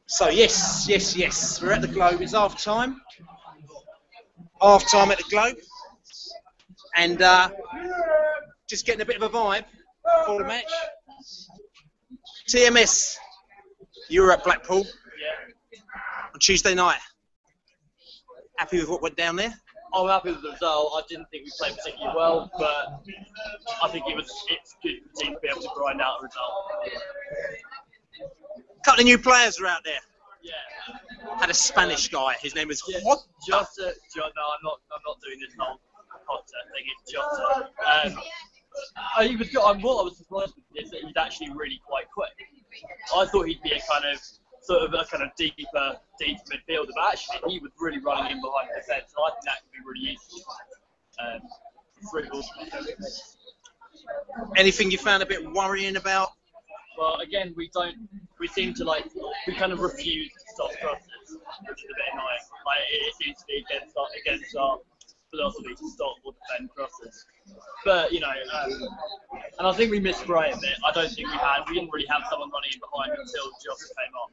So yes. We're at the Globe. It's half time. Half time at the Globe. And just getting a bit of a vibe for the match. TMS, you were at Blackpool on Tuesday night. Happy with what went down there? I'm happy with the result. I didn't think we played particularly well, but I think it's good for the team to be able to grind out a result. A couple of new players are out there. Yeah. Had a Spanish guy. His name was what? Jota. No, I'm not doing this whole concept thing. It's Jota. What I was surprised with is that he's actually really quite quick. I thought he'd be a kind of deeper midfielder, but actually he was really running in behind the defence, and I think that could be really useful. Anything you found a bit worrying about? Well, again, we seem to kind of refuse to stop crosses, which is a bit annoying. It seems to be against our philosophy to stop or defend crosses. But, and I think we missed Bray a bit. I don't think we didn't really have someone running in behind until Jota came on.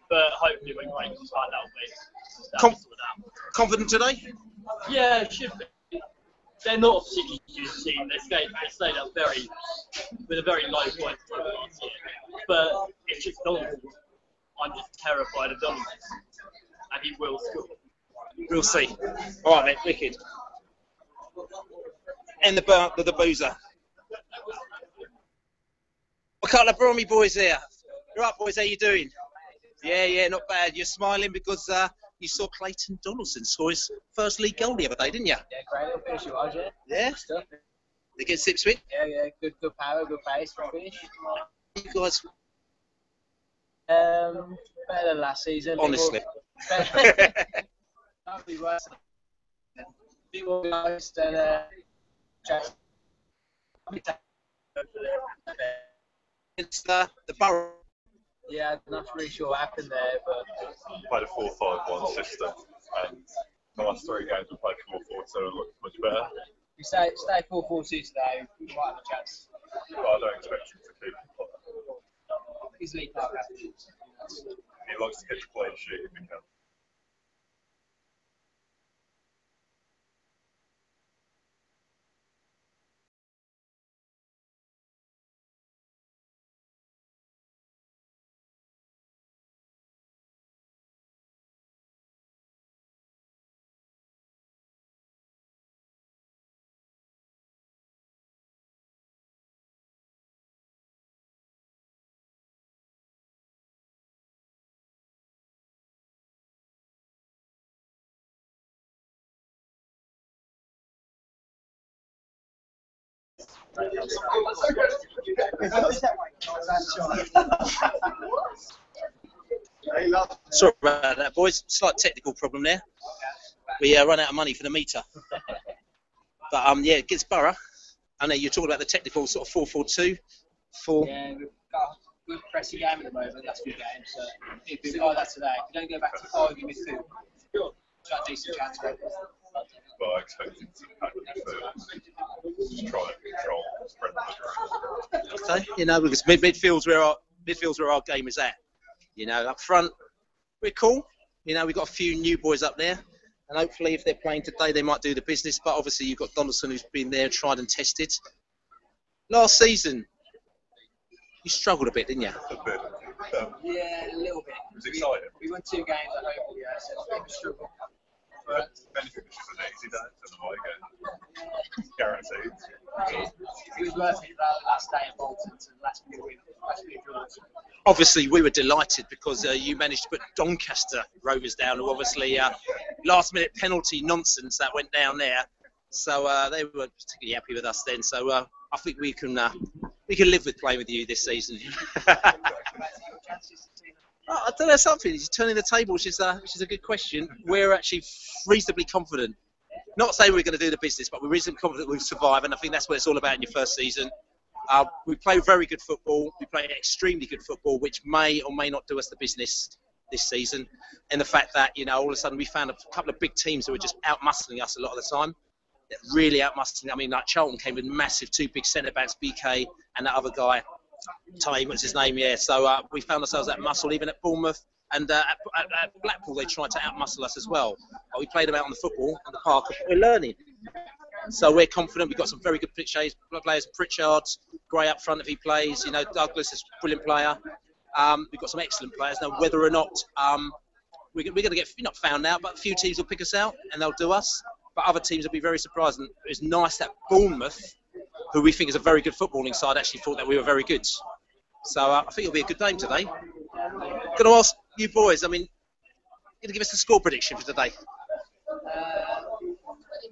But hopefully when Gray comes back, that'll be sorted out. Confident today? Yeah, it should be. They're not a particularly good team. They stayed up with a very low point last year. But it's just Donald. I'm just terrified of Donald. And he will score. We'll see. All right, mate, wicked. And the boozer. A couple of Bromley boys here. Right, boys, how you doing? Yeah, not bad. You're smiling because you saw Clayton Donaldson score his first league goal the other day, didn't you? Yeah, great little finish it was, yeah. Yeah? Stuff. Against Ipswich? Yeah, good power, good pace for a finish. You guys... better than last season. Honestly. Can't be worse. Bit more guys than It's the Borough. Yeah, I'm not really sure what happened there, but Played a 4-5-1 system, and the last 3 games we played 4-4, so it looked much better. we stay 4-4-2 today, we might have a chance. But I don't expect him to keep it. He's League Park. He likes to catch a clean sheet if he can. Sorry about that, boys. Slight technical problem there. We run out of money for the meter. But yeah, against Borough. I know you're talking about the technical sort of 4-4-2. Yeah, we've got a good pressing game at the moment. That's a good game. So if we like that today, if we don't go back to 5 in midfield, we've got a decent chance. But I expect him to pack the midfield, just try and control, spread the Okay, because midfield's where our game is at. Up front, we're cool. We've got a few new boys up there. And hopefully if they're playing today, they might do the business. But obviously you've got Donaldson who's been there, tried and tested. Last season, you struggled a bit, didn't you? A bit. Yeah, a little bit. It was exciting. We won 2 games at home, so it's a bit of a struggle. But anything which is an easy day to the again. Guaranteed. It was worth it the last day in Bolton to the last few draws. Obviously, we were delighted because you managed to put Doncaster Rovers down, who obviously last-minute penalty nonsense that went down there. So they were particularly happy with us then. So I think we can live with playing with you this season. I don't know, something. He's turning the table, which is a good question. We're actually reasonably confident. Not saying we're going to do the business, but we're reasonably confident we'll survive, and I think that's what it's all about in your first season. We play very good football. We play extremely good football, which may or may not do us the business this season. And the fact that, all of a sudden we found a couple of big teams who were just out-muscling us a lot of the time. Really out-muscling. I mean, like Charlton came with massive 2 big centre-backs, BK and that other guy. Tay, what's his name? Yeah. So we found ourselves at muscle, even at Bournemouth. And at Blackpool, they tried to outmuscle us as well. But we played them out on the football, on the park. We're learning. So we're confident. We've got some very good players. Pritchard, Gray up front if he plays. You know, Douglas is a brilliant player. We've got some excellent players. Now, whether or not we're going to get not found out, but a few teams will pick us out and they'll do us. But other teams will be very surprised. And it's nice that Bournemouth, who we think is a very good footballing side, actually thought that we were very good. So I think it'll be a good game today. Going to ask you boys, I mean, you're going to give us the score prediction for today.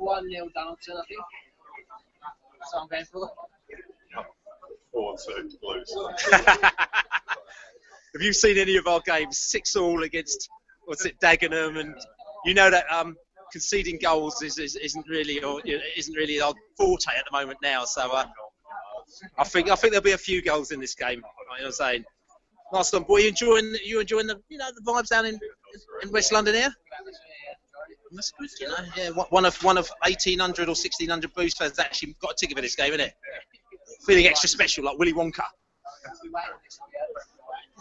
1-0 Donaldson, I think. That's what I'm going for. 4-2 Blues. Have you seen any of our games? 6-6 against, what's it, Dagenham, and you know that conceding goals isn't really our forte at the moment now. So I think there'll be a few goals in this game. You know what I'm saying? Last one, boy, you enjoying the the vibes down in West London here? That's good, you know. Yeah, one of 1,800 or 1,600 Blues fans actually got a ticket for this game, isn't it? Feeling extra special, like Willy Wonka.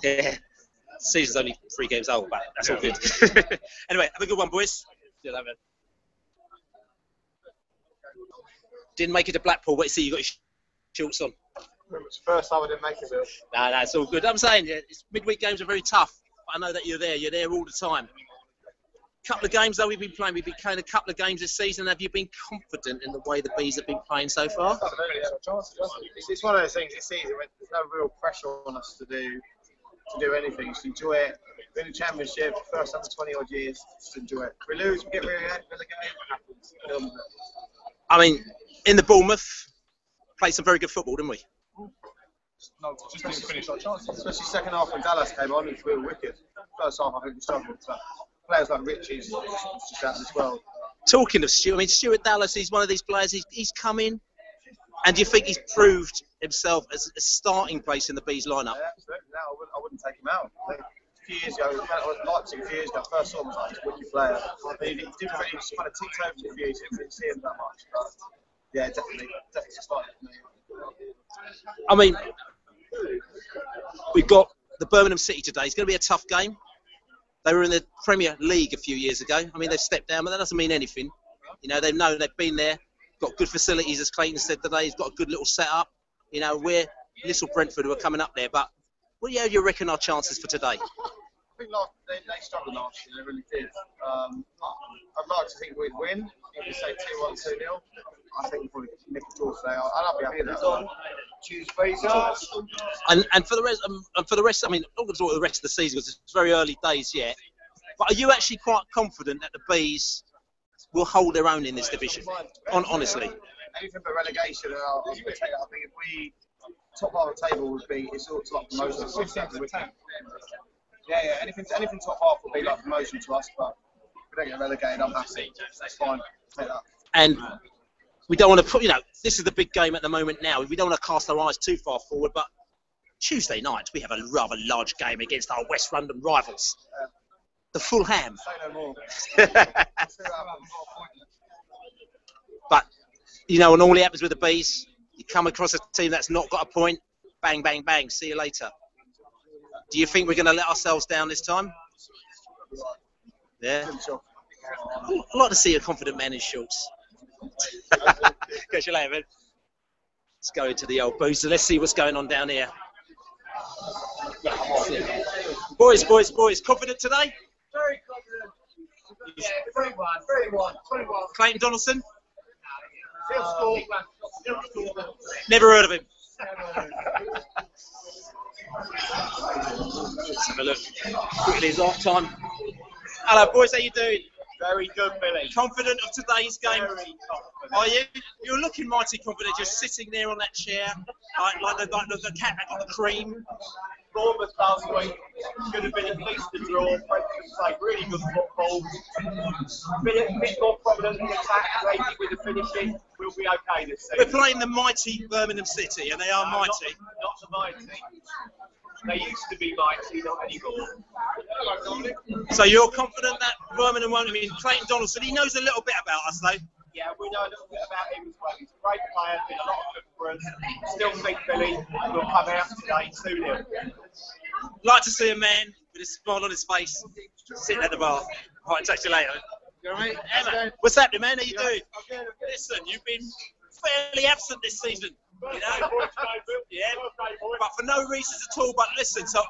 Yeah, season's only 3 games old, but that's all good. Anyway, have a good one, boys. See you later. Didn't make it to Blackpool, but see you got your shorts on. It's the first time I didn't make it, Bill. No, it's all good. I'm saying, midweek games are very tough, but I know that you're there all the time. Couple of games though we've been playing. We've been playing a couple of games this season. Have you been confident in the way the Bees have been playing so far? It's one of those things this season where there's no real pressure on us to do anything. Just enjoy it. We're in the Championship, first time in 20 odd years. Just enjoy it. We lose, we get relegated. It happens. I mean, in the Bournemouth, played some very good football, didn't we? No, just didn't finish our chances. Especially second half when Dallas came on, we were wicked. First half, I think we struggled. But players like Richie's just out as well. Talking of Stuart, I mean, Stuart Dallas, he's one of these players, he's come in, and do you think he's proved himself as a starting place in the Bees lineup? Yeah, absolutely. No, I wouldn't take him out. A few years ago, Leipzig a few years ago, first saw him was like a wicked player. He didn't really kind of ticked over for a few years, didn't really see him that much. But yeah, definitely starting for me. I mean, we've got the Birmingham City today. It's going to be a tough game. They were in the Premier League a few years ago. I mean, they've stepped down, but that doesn't mean anything. You know, they've known, they've been there, got good facilities, as Clayton said today. He's got a good little setup. You know, we're little Brentford who are coming up there. But what do you reckon our chances for today? I think they struggled last year, they really did. I'd like to think we'd win. You could say 2-1, 2-0. I think we'll probably nick a draw today. I'll be happy with that. Choose Bezos. And for the rest, I mean, not going to talk about the rest of the season because it's very early days yet. But are you actually quite confident that the Bees will hold their own in this division? Honestly. Anything but relegation, I'll take it. I think if we top half of the table would be it's sort of like promotion. Yeah. Anything top half would be like promotion to us, but if we don't get relegated, I'm happy. That's fine. Take that. And we don't want to put, this is the big game at the moment now. We don't want to cast our eyes too far forward, but Tuesday night we have a rather large game against our West London rivals, the Fulham. Say no more. But, and all that happens with the Bees, you come across a team that's not got a point, bang, bang, bang, see you later. Do you think we're going to let ourselves down this time? Yeah. I'd like to see a confident man in shorts. Catch you later, man. Let's go into the old boozer. Let's see what's going on down here. Boys, confident today? Very confident. Yeah, 3-1. Clayton Donaldson? Score. Never heard of him. Let's have a look. Quickly, it's half time. Hello, boys. How you doing? Very good, Billy. Confident of today's game? Very confident. Are you? You're looking mighty confident, just sitting there on that chair, like the cat that got the cream. Bournemouth last week should have been at least a draw. Brentford played really good football. Bit more prominent in the attack, maybe with the finishing. We'll be okay this season. We're playing the mighty Birmingham City, and they are mighty. Not the mighty. They used to be mighty, not anymore. So you're confident that Birmingham won't? I mean, Clayton Donaldson, he knows a little bit about us, though. Yeah, we know a little bit about him as well. He's a great player, did a lot of good for for us. Still think Billy will come out today 2-0. Like to see a man with a smile on his face sitting at the bar. All right, talk to you later. You all right? Emma, what's happening, man? How you doing? Listen, you've been fairly absent this season. You know? Yeah, but for no reasons at all. But listen, so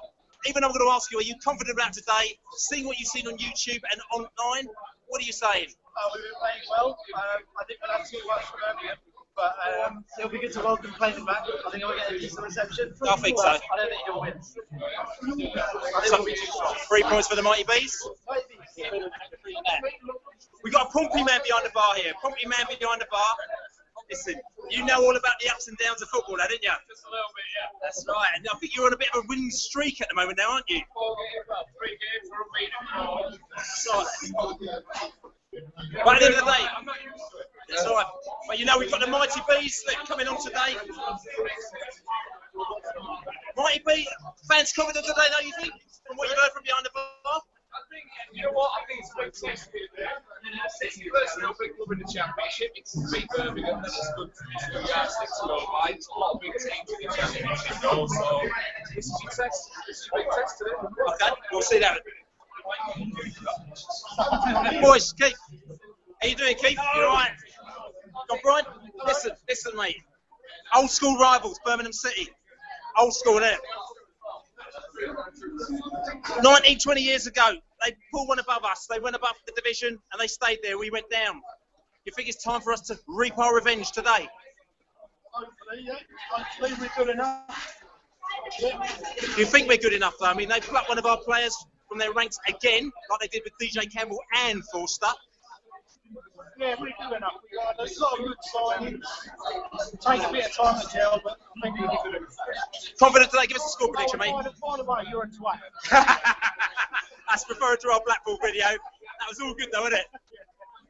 even I'm going to ask you, are you confident about today? Seeing what you've seen on YouTube and online, what are you saying? We've been playing well. I think we'll have too much for Birmingham, but it'll be good to welcome Clayton back. I think I'll get a decent reception. I think so. I don't think he'll win. I think we'll be too strong. 3 points for the Mighty Bees. We got a Pompey man behind the bar here. Pompey man behind the bar. Listen, you know all about the ups and downs of football, now, didn't you? Just a little bit, yeah. That's right. And I think you're on a bit of a winning streak at the moment now, aren't you? 4 games, well, 3 games, we're unbeaten. That's right. But at the end of the day, I'm not used to it. that's all right. But you know, we've got the Mighty Bees coming on today. Mighty Bee, fans confident today, don't you think? From what you've heard from behind the bar? I think, you know what, I think it's a big test here. City versus a big club in the Championship. It's beat Birmingham, then it's good for you guys to go by. It's a lot of big teams in the Championship though, so this is your test. This is your big test today. Okay, we'll see that. Boys, Keith, how you doing, Keith? You all right? Got Brian? Listen, mate. Old school rivals, Birmingham City. Old school, innit? 19, 20 years ago, they pulled one above us. They went above the division and they stayed there. We went down. You think it's time for us to reap our revenge today? Hopefully, yeah. Hopefully we're good enough. You think we're good enough, though? I mean, they plucked one of our players from their ranks again, like they did with DJ Campbell and Forster. Yeah, we're good enough. There's a lot of good signings. Take a bit of time to gel, but I think we'll be good enough. Confident today? Give us a score prediction, mate. By the way, you're a twat. That's referring to our Blackpool video. That was all good, though, wasn't it?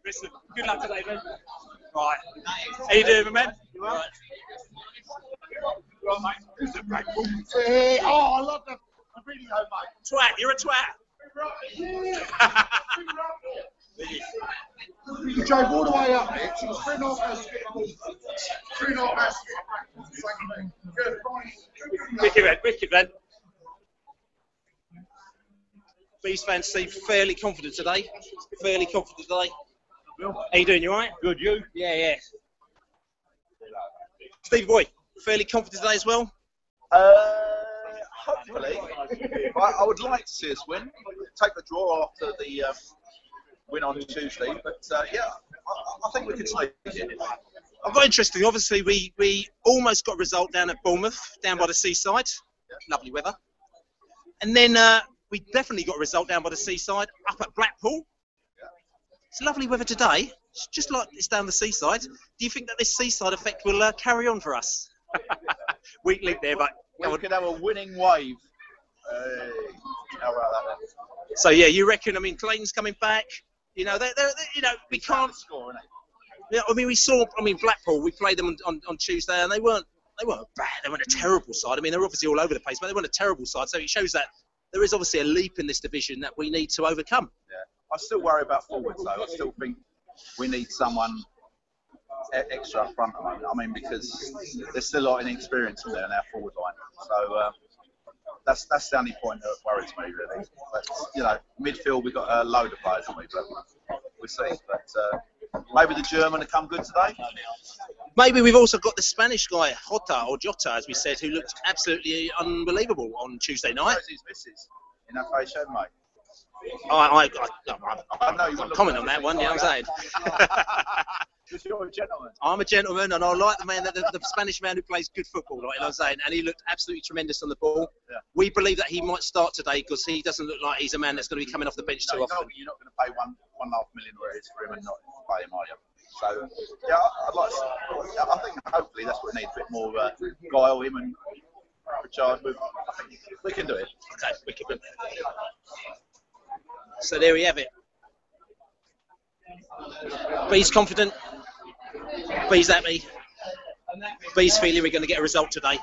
Listen, good luck today, man. Right. How you doing, man? You all right? Right, mate. Who's the Blackpool? Oh, I love the video, mate. Twat, you're a twat. You drove all the way up it. It was 3.5 hours. 3.5 hours. Wicked, man. Bees fans seem fairly confident today. How you doing? You alright? Good, you? Yeah. Steve Boy, fairly confident today as well? Hopefully. I would like to see us win. Take the draw after the win on Tuesday, but yeah, I think we can sneak it. I've got interesting. Obviously, we almost got a result down at Bournemouth, down by the seaside. Lovely weather. And then we definitely got a result down by the seaside, up at Blackpool. It's lovely weather today. It's just like it's down the seaside. Do you think that this seaside effect will carry on for us? Weak link there, but We could have a winning wave. How about that then? So yeah, you reckon? I mean, Clayton's coming back. You know, they're you know, we can't score, innit? Yeah, I mean, we saw. I mean, Blackpool. We played them on Tuesday, and they weren't bad. They weren't a terrible side. I mean, they're obviously all over the place, but they weren't a terrible side. So it shows that there is obviously a leap in this division that we need to overcome. Yeah, I still worry about forwards though. I still think we need someone extra up front. I mean, because there's still a lot of inexperience in there in our forward line. So that's the only point that worries me really. But you know, midfield we've got a load of players, haven't we? But we'll see. But maybe the German will come good today. Maybe we've also got the Spanish guy, Jota, as we said, who looked absolutely unbelievable on Tuesday night. His missus in that face, mate. I know you can't comment on that one, you know what I'm saying? You're a gentleman. I'm a gentleman, and I like the man, the Spanish man who plays good football, like you know what I'm saying, and he looked absolutely tremendous on the ball. Yeah. We believe that he might start today because he doesn't look like he's a man that's going to be coming off the bench too often. You're not going to pay $1.5 million where it is for him and not pay him, are you? So, yeah, I think hopefully that's what we need, a bit more guile him and recharge with. I think we can do it. Okay, we can. So there we have it. Bees confident. Bees happy. Bees feeling we're going to get a result today.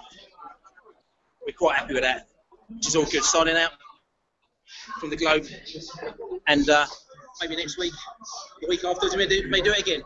We're quite happy with that, which is all good. Signing out from the Globe, and maybe next week, the week after, we may do it again.